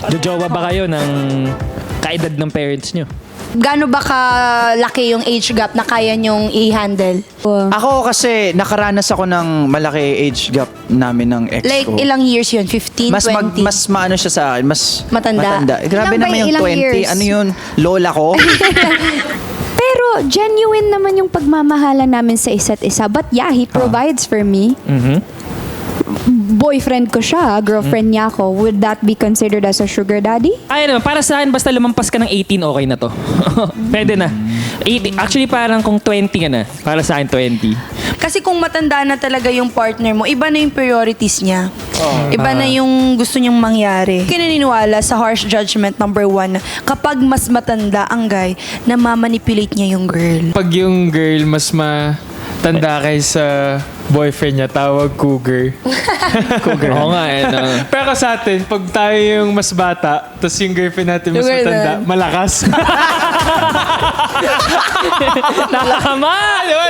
Jojowa ba kayo ng kaedad ng parents nyo? Gaano ba kalaki yung age gap na kaya nyong i-handle? Ako kasi nakaranas ako ng malaki age gap namin ng ex Like, ko. ilang years yun? 15, 20? Mas maano siya sa akin, mas Matanda. Grabe Ilang naman by yung ilang 20. years? Ano yun? Lola ko? Pero genuine naman yung pagmamahala namin sa isa't isa. But yeah, he provides for me. Boyfriend ko siya, girlfriend niya ako. Would that be considered as a sugar daddy? Ay naman, para sa akin, basta lumampas ka ng 18, okay na to. Pwede na. 18, actually, parang kung 20 ka na, para sa akin, 20. Kasi kung matanda na talaga yung partner mo, iba na yung priorities niya. Iba na yung gusto niyang mangyari. Kinaniniwala sa harsh judgment number 1 na kapag mas matanda ang guy, na mamanipulate niya yung girl. Pag yung girl mas matanda kaysa boyfriend niya, tawag cougar. Oo nga, eh. No? Pero sa atin, pag tayo yung mas bata, tapos yung girlfriend natin mas Yung matanda, girlfriend. malakas. Nakakama! Diba?